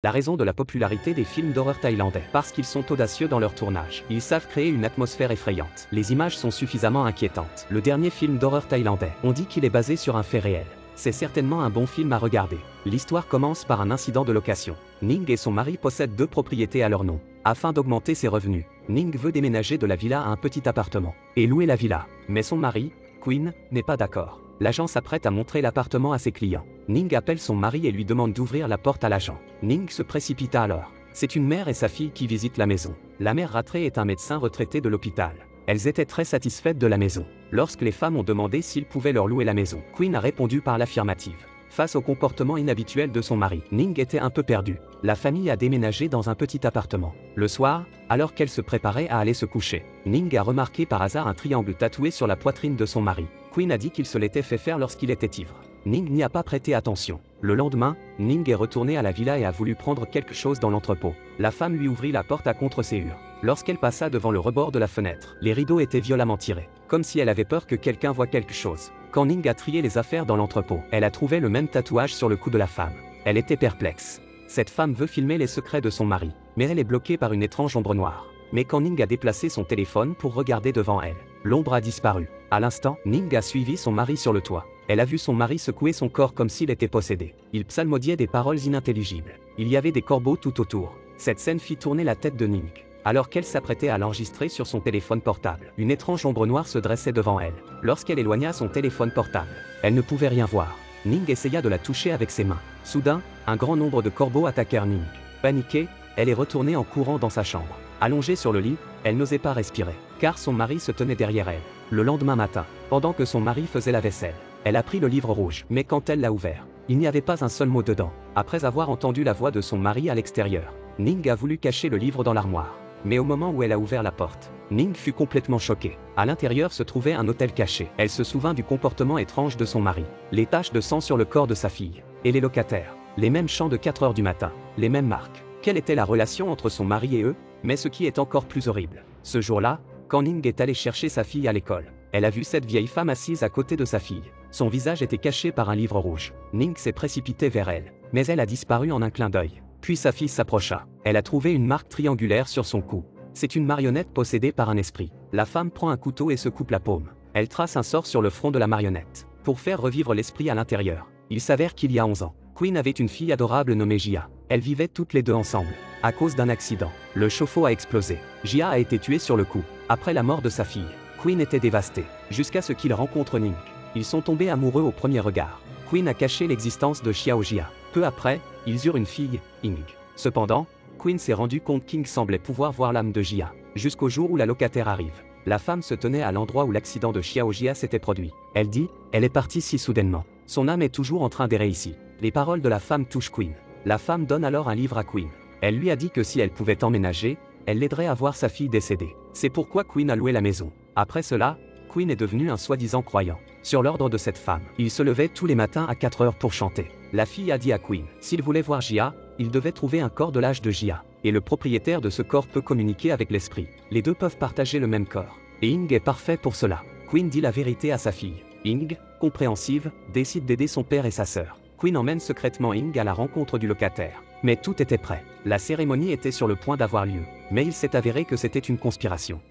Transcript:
La raison de la popularité des films d'horreur thaïlandais, parce qu'ils sont audacieux dans leur tournage. Ils savent créer une atmosphère effrayante. Les images sont suffisamment inquiétantes. Le dernier film d'horreur thaïlandais, on dit qu'il est basé sur un fait réel. C'est certainement un bon film à regarder. L'histoire commence par un incident de location. Ning et son mari possèdent 2 propriétés à leur nom. Afin d'augmenter ses revenus, Ning veut déménager de la villa à un petit appartement et louer la villa. Mais son mari, Quinn, n'est pas d'accord. L'agent s'apprête à montrer l'appartement à ses clients. Ning appelle son mari et lui demande d'ouvrir la porte à l'agent. Ning se précipita alors. C'est une mère et sa fille qui visitent la maison. La mère Rattray est un médecin retraité de l'hôpital. Elles étaient très satisfaites de la maison. Lorsque les femmes ont demandé s'ils pouvaient leur louer la maison, Quinn a répondu par l'affirmative. Face au comportement inhabituel de son mari, Ning était un peu perdue. La famille a déménagé dans un petit appartement. Le soir, alors qu'elle se préparait à aller se coucher, Ning a remarqué par hasard un triangle tatoué sur la poitrine de son mari. Quinn a dit qu'il se l'était fait faire lorsqu'il était ivre. Ning n'y a pas prêté attention. Le lendemain, Ning est retourné à la villa et a voulu prendre quelque chose dans l'entrepôt. La femme lui ouvrit la porte à contre-serrure. Lorsqu'elle passa devant le rebord de la fenêtre, les rideaux étaient violemment tirés, comme si elle avait peur que quelqu'un voie quelque chose. Quand Ning a trié les affaires dans l'entrepôt, elle a trouvé le même tatouage sur le cou de la femme. Elle était perplexe. Cette femme veut filmer les secrets de son mari, mais elle est bloquée par une étrange ombre noire. Mais quand Ning a déplacé son téléphone pour regarder devant elle, l'ombre a disparu. À l'instant, Ning a suivi son mari sur le toit. Elle a vu son mari secouer son corps comme s'il était possédé. Il psalmodiait des paroles inintelligibles. Il y avait des corbeaux tout autour. Cette scène fit tourner la tête de Ning. Alors qu'elle s'apprêtait à l'enregistrer sur son téléphone portable, une étrange ombre noire se dressait devant elle. Lorsqu'elle éloigna son téléphone portable, elle ne pouvait rien voir. Ning essaya de la toucher avec ses mains. Soudain, un grand nombre de corbeaux attaquèrent Ning. Paniquée, elle est retournée en courant dans sa chambre. Allongée sur le lit, elle n'osait pas respirer, car son mari se tenait derrière elle. Le lendemain matin, pendant que son mari faisait la vaisselle, elle a pris le livre rouge, mais quand elle l'a ouvert, il n'y avait pas un seul mot dedans. Après avoir entendu la voix de son mari à l'extérieur, Ning a voulu cacher le livre dans l'armoire. Mais au moment où elle a ouvert la porte, Ning fut complètement choquée. À l'intérieur se trouvait un hôtel caché. Elle se souvint du comportement étrange de son mari, les taches de sang sur le corps de sa fille, et les locataires, les mêmes chants de 4 heures du matin, les mêmes marques. Quelle était la relation entre son mari et eux? Mais ce qui est encore plus horrible, ce jour-là, quand Ning est allée chercher sa fille à l'école, elle a vu cette vieille femme assise à côté de sa fille. Son visage était caché par un livre rouge. Ning s'est précipité vers elle, mais elle a disparu en un clin d'œil. Puis sa fille s'approcha. Elle a trouvé une marque triangulaire sur son cou. C'est une marionnette possédée par un esprit. La femme prend un couteau et se coupe la paume. Elle trace un sort sur le front de la marionnette, pour faire revivre l'esprit à l'intérieur. Il s'avère qu'il y a 11 ans, Quinn avait une fille adorable nommée Jia. Elles vivaient toutes les deux ensemble. À cause d'un accident, le chauffe-eau a explosé. Jia a été tuée sur le coup. Après la mort de sa fille, Quinn était dévasté, jusqu'à ce qu'il rencontre Ning. Ils sont tombés amoureux au premier regard. Quinn a caché l'existence de Xiao Jia. Peu après, ils eurent une fille, Ying. Cependant, Quinn s'est rendu compte qu'Ying semblait pouvoir voir l'âme de Jia, jusqu'au jour où la locataire arrive. La femme se tenait à l'endroit où l'accident de Xiao Jia s'était produit. Elle dit, elle est partie si soudainement. Son âme est toujours en train d'errer ici. Les paroles de la femme touchent Quinn. La femme donne alors un livre à Quinn. Elle lui a dit que si elle pouvait emménager, elle l'aiderait à voir sa fille décédée. C'est pourquoi Quinn a loué la maison. Après cela, Quinn est devenu un soi-disant croyant. Sur l'ordre de cette femme, il se levait tous les matins à 4 heures pour chanter. La fille a dit à Quinn, s'il voulait voir Jia, il devait trouver un corps de l'âge de Jia. Et le propriétaire de ce corps peut communiquer avec l'esprit. Les deux peuvent partager le même corps. Et Ying est parfait pour cela. Quinn dit la vérité à sa fille. Ying, compréhensive, décide d'aider son père et sa sœur. Quinn emmène secrètement Ying à la rencontre du locataire. Mais tout était prêt. La cérémonie était sur le point d'avoir lieu. Mais il s'est avéré que c'était une conspiration.